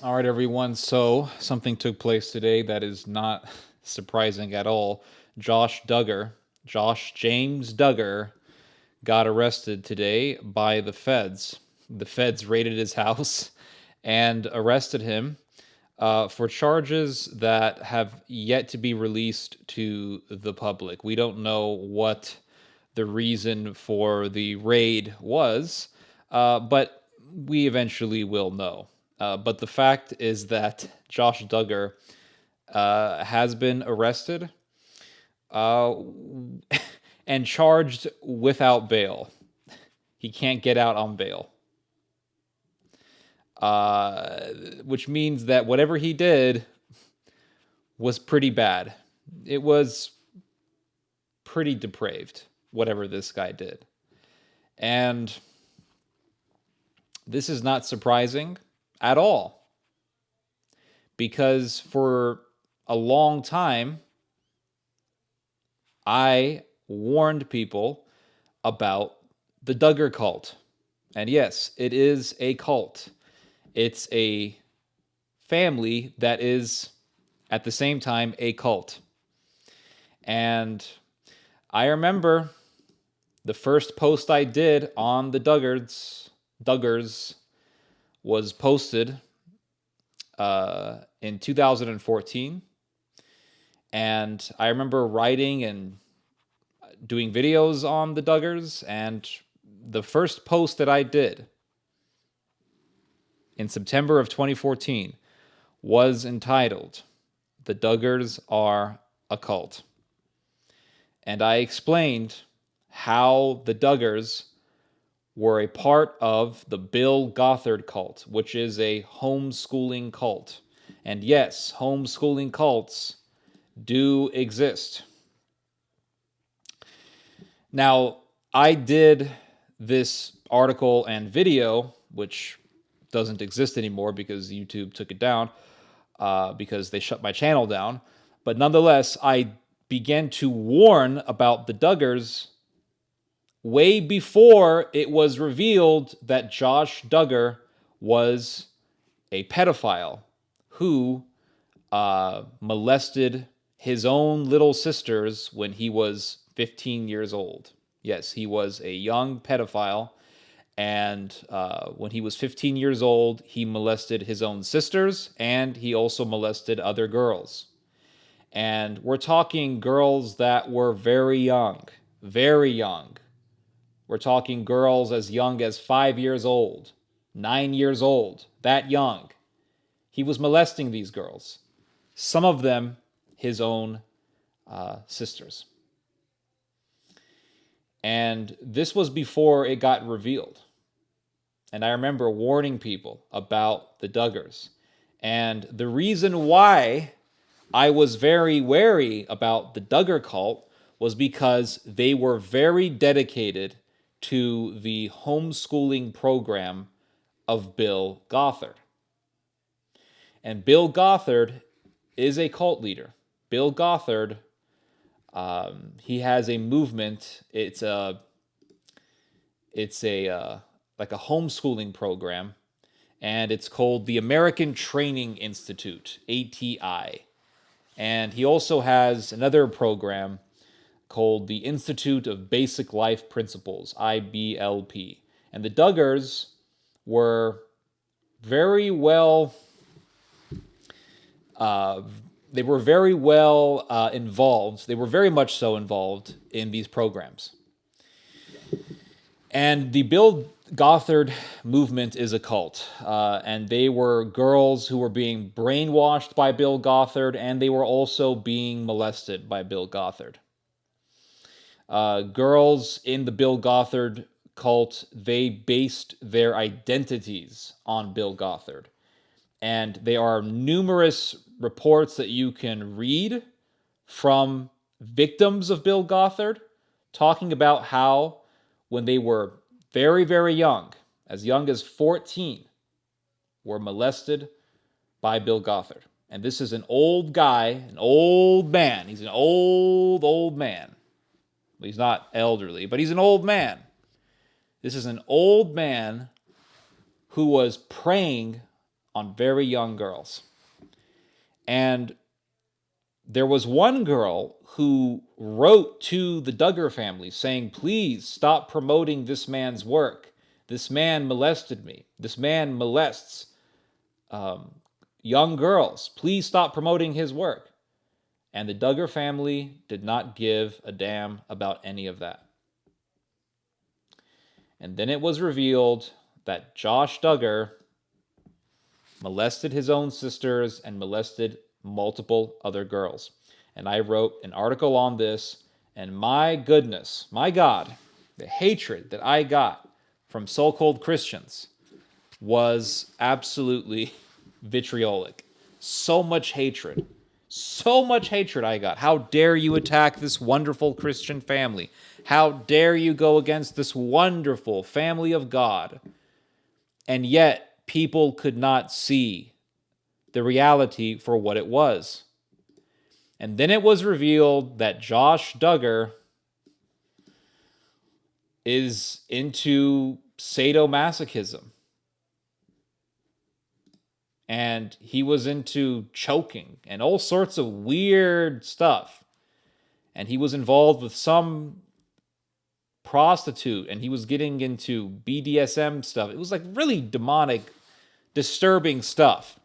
All right, everyone. So something took place today that is not surprising at all. Josh James Duggar, got arrested today by the feds. The feds raided his house and arrested him for charges that have yet to be released to the public. We don't know what the reason for the raid was, but we eventually will know. But the fact is that Josh Duggar has been arrested uh, and charged without bail. He can't get out on bail, uh, which means that whatever he did was pretty bad. It was pretty depraved, whatever this guy did. And this is not surprising at all, because for a long time, I warned people about the Duggar cult. And yes, it is a cult. It's a family that is, at the same time, a cult. And I remember the first post I did on the Duggars was posted in 2014. And I remember writing and doing videos on the Duggars. And the first post that I did in September of 2014 was entitled, "The Duggars Are a Cult." And I explained how the Duggars were a part of the Bill Gothard cult, which is a homeschooling cult. And yes, homeschooling cults do exist. Now, I did this article and video, which doesn't exist anymore because YouTube took it down, because they shut my channel down. But nonetheless, I began to warn about the Duggars way before it was revealed that Josh Duggar was a pedophile who molested his own little sisters when he was 15 years old. Yes, he was a young pedophile. And when he was 15 years old, he molested his own sisters, and he also molested other girls. And we're talking girls that were very young, very young. We're talking girls as young as 5 years old, 9 years old, that young. He was molesting these girls, some of them his own sisters. And this was before it got revealed. And I remember warning people about the Duggars. And the reason why I was very wary about the Duggar cult was because they were very dedicated to the homeschooling program of Bill Gothard. And Bill Gothard is a cult leader. Bill Gothard, he has a movement. It's a like a homeschooling program, and it's called the American Training Institute, ATI. And he also has another program called the Institute of Basic Life Principles, IBLP. And the Duggars were very well uh, they were very well involved. They were very much so involved in these programs. And the Bill Gothard movement is a cult. And they were girls who were being brainwashed by Bill Gothard, and they were also being molested by Bill Gothard. Girls in the Bill Gothard cult, they based their identities on Bill Gothard. And there are numerous reports that you can read from victims of Bill Gothard talking about how when they were very, very young as 14, were molested by Bill Gothard. And this is an old guy, an old man. He's an old, old man. He's not elderly, but he's an old man. This is an old man who was preying on very young girls. And there was one girl who wrote to the Duggar family saying, please stop promoting this man's work. This man molested me. This man molests young girls. Please stop promoting his work. And the Duggar family did not give a damn about any of that. And then it was revealed that Josh Duggar molested his own sisters and molested multiple other girls. And I wrote an article on this, and my goodness, my God, the hatred that I got from so-called Christians was absolutely vitriolic. So much hatred I got. How dare you attack this wonderful Christian family? How dare you go against this wonderful family of God? And yet, people could not see the reality for what it was. And then it was revealed that Josh Duggar is into sadomasochism. And he was into choking and all sorts of weird stuff. And he was involved with some prostitute, and he was getting into BDSM stuff. It was like really demonic, disturbing stuff.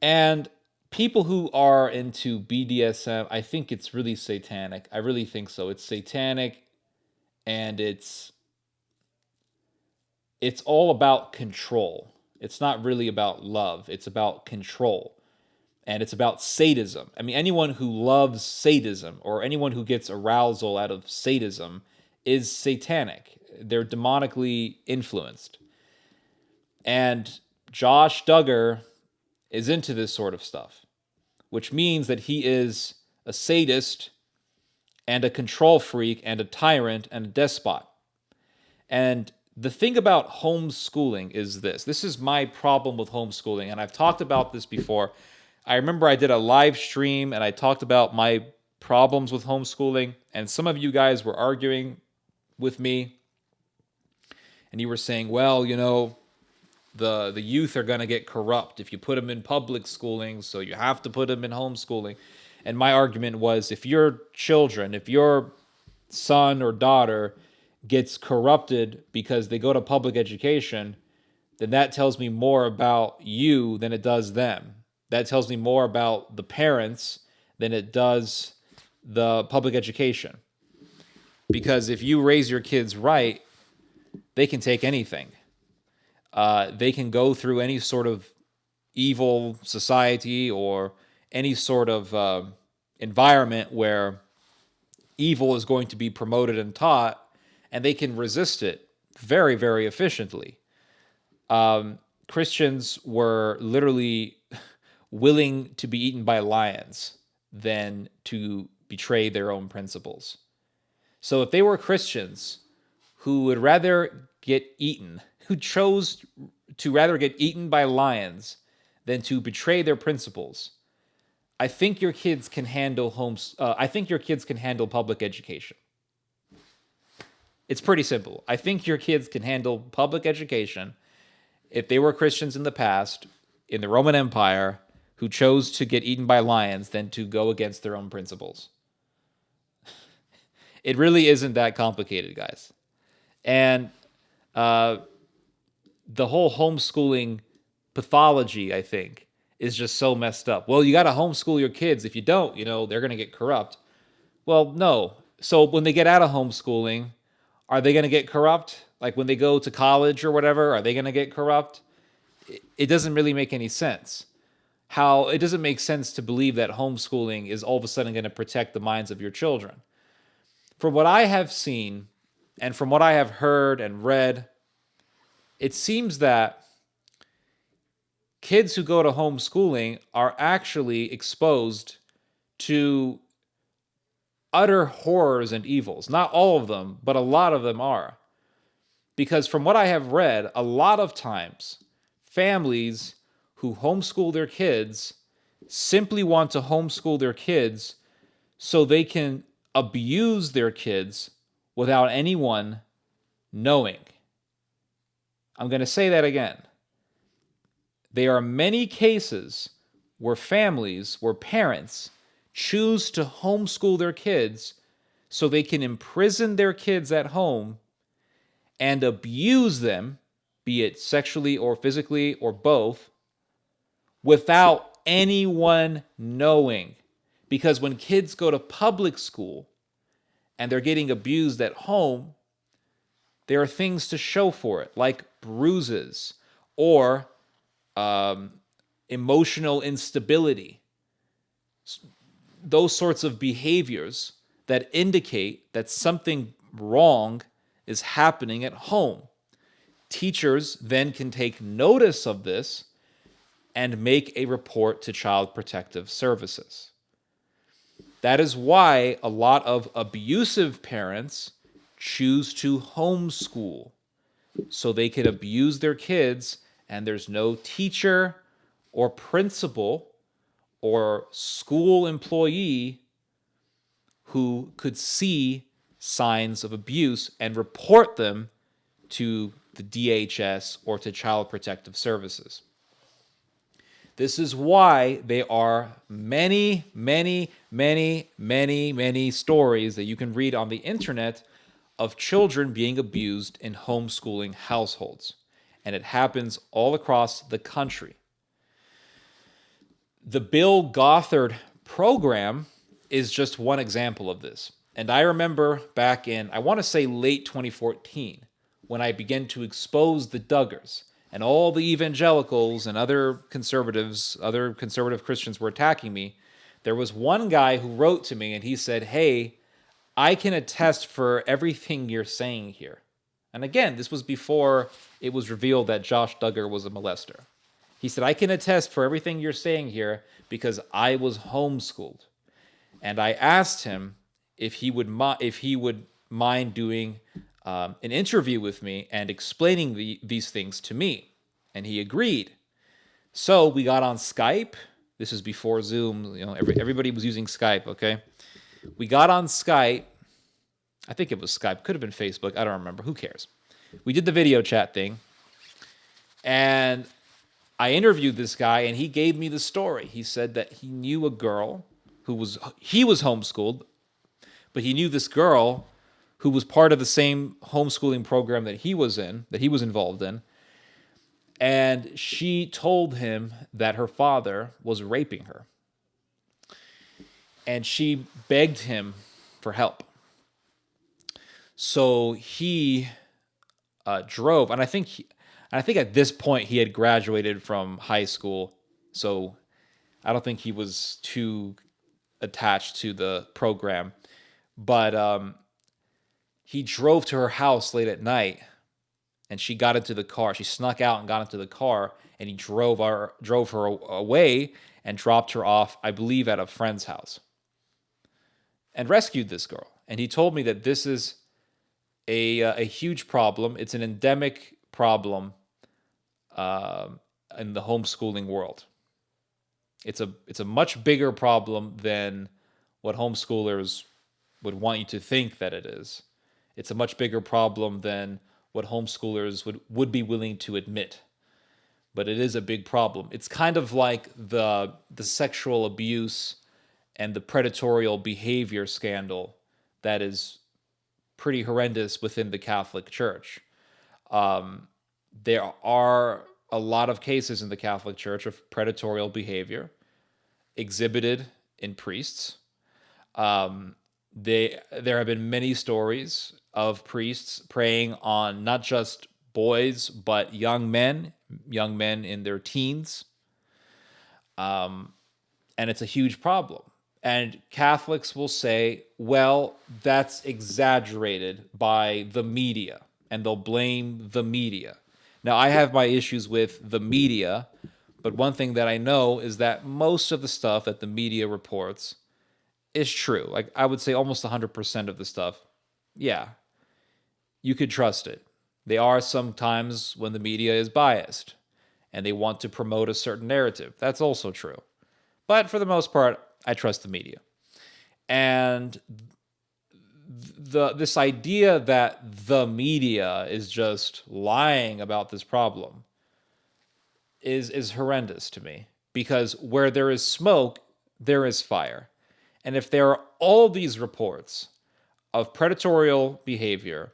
And people who are into BDSM, I think it's really satanic. I really think so. It's satanic, and it's all about control. It's not really about love. It's about control. And it's about sadism. I mean, anyone who loves sadism or anyone who gets arousal out of sadism is satanic. They're demonically influenced. And Josh Duggar is into this sort of stuff, which means that he is a sadist and a control freak and a tyrant and a despot. And the thing about homeschooling is this. This is my problem with homeschooling, and I've talked about this before. I remember I did a live stream and I talked about my problems with homeschooling, and some of you guys were arguing with me, and you were saying, well, you know, the youth are going to get corrupt if you put them in public schooling, so you have to put them in homeschooling. And my argument was, if your children, if your son or daughter gets corrupted because they go to public education, then that tells me more about you than it does them. That tells me more about the parents than it does the public education. Because if you raise your kids right, they can take anything. They can go through any sort of evil society or any sort of environment where evil is going to be promoted and taught, and they can resist it very, very efficiently. Christians were literally willing to be eaten by lions than to betray their own principles. So if they were Christians who would rather get eaten, who chose to rather get eaten by lions than to betray their principles, I think your kids can handle I think your kids can handle public education. It's pretty simple. I think your kids can handle public education if they were Christians in the past, in the Roman Empire, who chose to get eaten by lions than to go against their own principles. It really isn't that complicated, guys. And the whole homeschooling pathology, I think, is just so messed up. Well, you got to homeschool your kids. If you don't, you know, they're going to get corrupt. Well, no. So when they get out of homeschooling, are they going to get corrupt? Like when they go to college or whatever, are they going to get corrupt? It doesn't really make any sense. How it doesn't make sense to believe that homeschooling is all of a sudden going to protect the minds of your children. From what I have seen and from what I have heard and read, it seems that kids who go to homeschooling are actually exposed to utter horrors and evils. Not all of them, but a lot of them are. Because from what I have read, a lot of times, families who homeschool their kids simply want to homeschool their kids so they can abuse their kids without anyone knowing. I'm going to say that again. There are many cases where parents choose to homeschool their kids so they can imprison their kids at home and abuse them, be it sexually or physically or both, without anyone knowing. Because when kids go to public school and they're getting abused at home, there are things to show for it, like bruises or emotional instability, those sorts of behaviors that indicate that something wrong is happening at home. Teachers then can take notice of this and make a report to Child Protective Services. That is why a lot of abusive parents choose to homeschool, so they can abuse their kids and there's no teacher or principal or school employee who could see signs of abuse and report them to the DHS or to Child Protective Services. This is why there are many, many, many, many, many stories that you can read on the internet of children being abused in homeschooling households. And it happens all across the country. The Bill Gothard program is just one example of this. And I remember back in, I want to say late 2014, when I began to expose the Duggars and all the evangelicals and other conservative Christians were attacking me. There was one guy who wrote to me and he said, "Hey, I can attest for everything you're saying here." And again, this was before it was revealed that Josh Duggar was a molester. He said, "I can attest for everything you're saying here because I was homeschooled." And I asked him if he would mind doing an interview with me and explaining these things to me. And he agreed. So we got on Skype. This is before Zoom. Everybody was using Skype, okay? We got on Skype. I think it was Skype. Could have been Facebook. I don't remember. Who cares? We did the video chat thing. And I interviewed this guy, and he gave me the story. He said that he knew a girl he was homeschooled, but he knew this girl who was part of the same homeschooling program that he was involved in. And she told him that her father was raping her. And she begged him for help. So he drove, and I think at this point he had graduated from high school, so I don't think he was too attached to the program. But he drove to her house late at night, and she got into the car. She snuck out and got into the car, and he drove her away and dropped her off, I believe, at a friend's house, and rescued this girl. And he told me that this is a huge problem. It's an endemic problem in the homeschooling world. It's a much bigger problem than what homeschoolers would want you to think that it is. It's a much bigger problem than what homeschoolers would be willing to admit. But it is a big problem. It's kind of like the sexual abuse and the predatorial behavior scandal that is pretty horrendous within the Catholic Church. There are a lot of cases in the Catholic Church of predatorial behavior exhibited in priests. There have been many stories of priests preying on not just boys, but young men in their teens. And it's a huge problem. And Catholics will say, well, that's exaggerated by the media, and they'll blame the media. Now, I have my issues with the media, but one thing that I know is that most of the stuff that the media reports is true. Like, I would say almost 100% of the stuff, yeah, you could trust it. There are some times when the media is biased and they want to promote a certain narrative. That's also true. But for the most part, I trust the media. And this idea that the media is just lying about this problem is horrendous to me, because where there is smoke, there is fire. And if there are all these reports of predatory behavior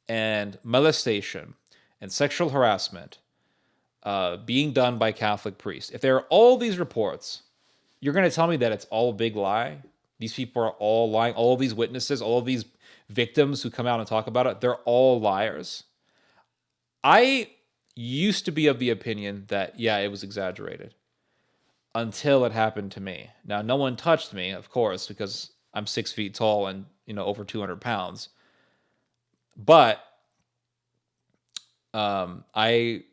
and molestation and sexual harassment being done by Catholic priests, if there are all these reports, you're going to tell me that it's all a big lie? These people are all lying. All of these witnesses, all of these victims who come out and talk about it, they're all liars. I used to be of the opinion that, yeah, it was exaggerated until it happened to me. Now, no one touched me, of course, because I'm 6 feet tall and, over 200 pounds. But I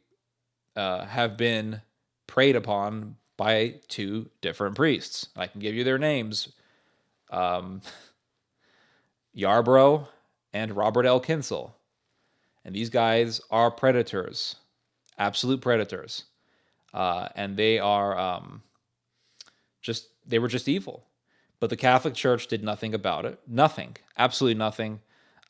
have been preyed upon by two different priests. I can give you their names. Yarbrough and Robert L. Kinsel. And these guys are predators, absolute predators. And they are they were just evil. But the Catholic Church did nothing about it. Nothing. Absolutely nothing.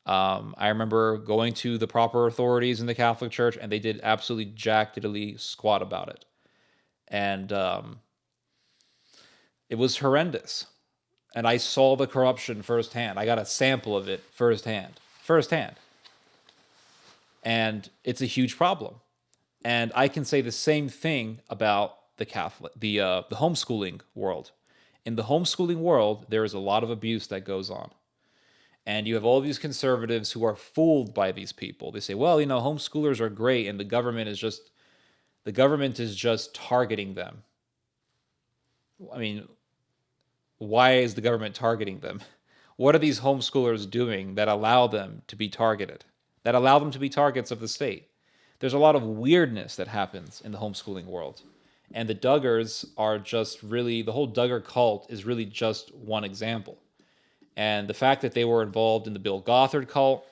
I remember going to the proper authorities in the Catholic Church, and they did absolutely jack diddly squat about it. And it was horrendous. And I saw the corruption firsthand. I got a sample of it firsthand. And it's a huge problem. And I can say the same thing about the homeschooling world. In the homeschooling world, there is a lot of abuse that goes on. And you have all these conservatives who are fooled by these people. They say, well, homeschoolers are great, and the government is just targeting them. I mean, why is the government targeting them? What are these homeschoolers doing that allow them to be targeted, that allow them to be targets of the state? There's a lot of weirdness that happens in the homeschooling world. And the Duggars are just really, the whole Duggar cult is really just one example. And the fact that they were involved in the Bill Gothard cult,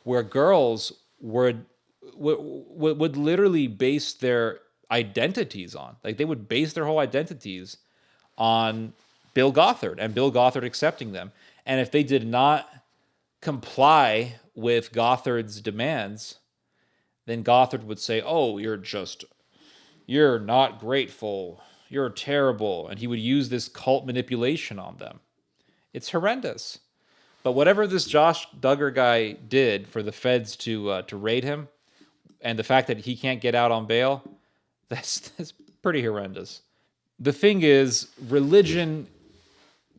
where girls would literally base their identities on, like they would base their whole identities on Bill Gothard and Bill Gothard accepting them. And if they did not comply with Gothard's demands, then Gothard would say, oh, you're not grateful, you're terrible. And he would use this cult manipulation on them. It's horrendous. But whatever this Josh Duggar guy did for the feds to raid him, and the fact that he can't get out on bail, that's pretty horrendous. The thing is, religion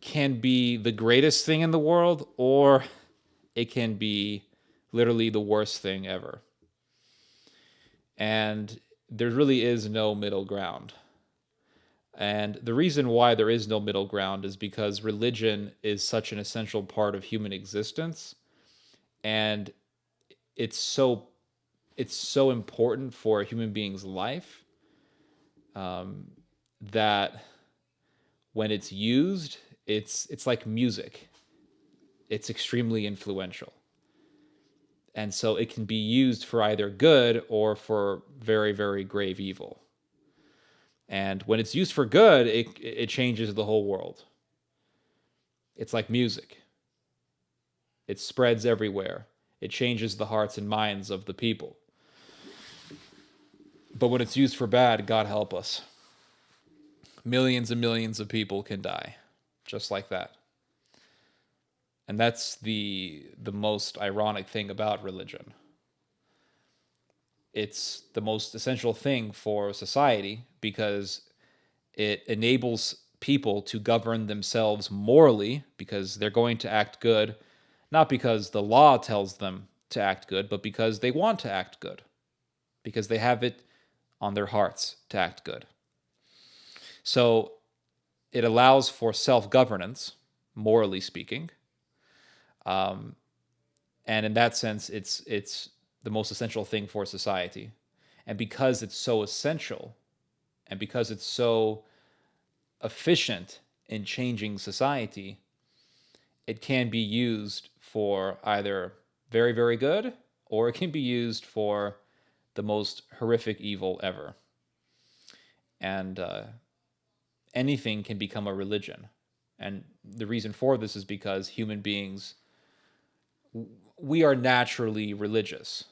can be the greatest thing in the world, or it can be literally the worst thing ever. And there really is no middle ground. And the reason why there is no middle ground is because religion is such an essential part of human existence, and it's so important for a human being's life, that when it's used, it's like music. It's extremely influential. And so it can be used for either good or for very, very grave evil. And when it's used for good, it changes the whole world. It's like music. It spreads everywhere. It changes the hearts and minds of the people. But when it's used for bad, God help us. Millions and millions of people can die, just like that. And that's the most ironic thing about religion. It's the most essential thing for society because it enables people to govern themselves morally, because they're going to act good, not because the law tells them to act good, but because they want to act good, because they have it on their hearts to act good. So it allows for self-governance, morally speaking. And in that sense, it's the most essential thing for society. And because it's so essential, and because it's so efficient in changing society, it can be used for either very, very good, or it can be used for the most horrific evil ever. And anything can become a religion. And the reason for this is because human beings we are naturally religious.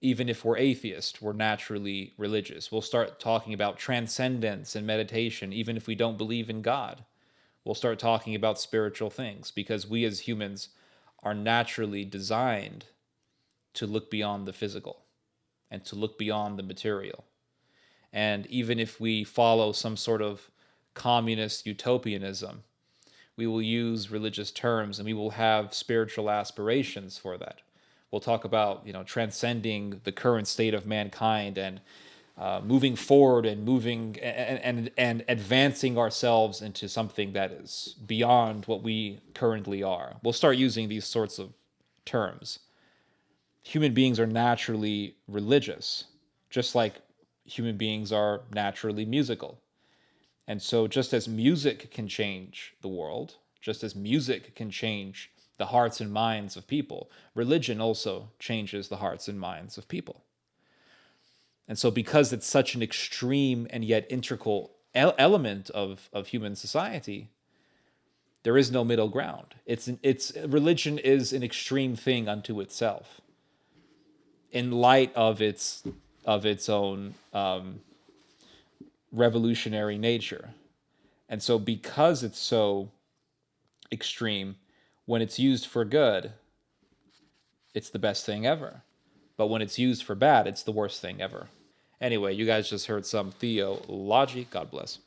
Even if we're atheist, we're naturally religious. We'll start talking about transcendence and meditation, even if we don't believe in God. We'll start talking about spiritual things because we as humans are naturally designed to look beyond the physical and to look beyond the material. And even if we follow some sort of communist utopianism, we will use religious terms and we will have spiritual aspirations for that. We'll talk about, transcending the current state of mankind and moving forward and moving and advancing ourselves into something that is beyond what we currently are. We'll start using these sorts of terms. Human beings are naturally religious, just like human beings are naturally musical. And so, just as music can change the world, just as music can change the hearts and minds of people, religion also changes the hearts and minds of people. And so, because it's such an extreme and yet integral element of human society, there is no middle ground. It's religion is an extreme thing unto itself, in light of its own revolutionary nature. And so, because it's so extreme, when it's used for good, it's the best thing ever. But when it's used for bad, it's the worst thing ever. Anyway, you guys just heard some theology. God bless.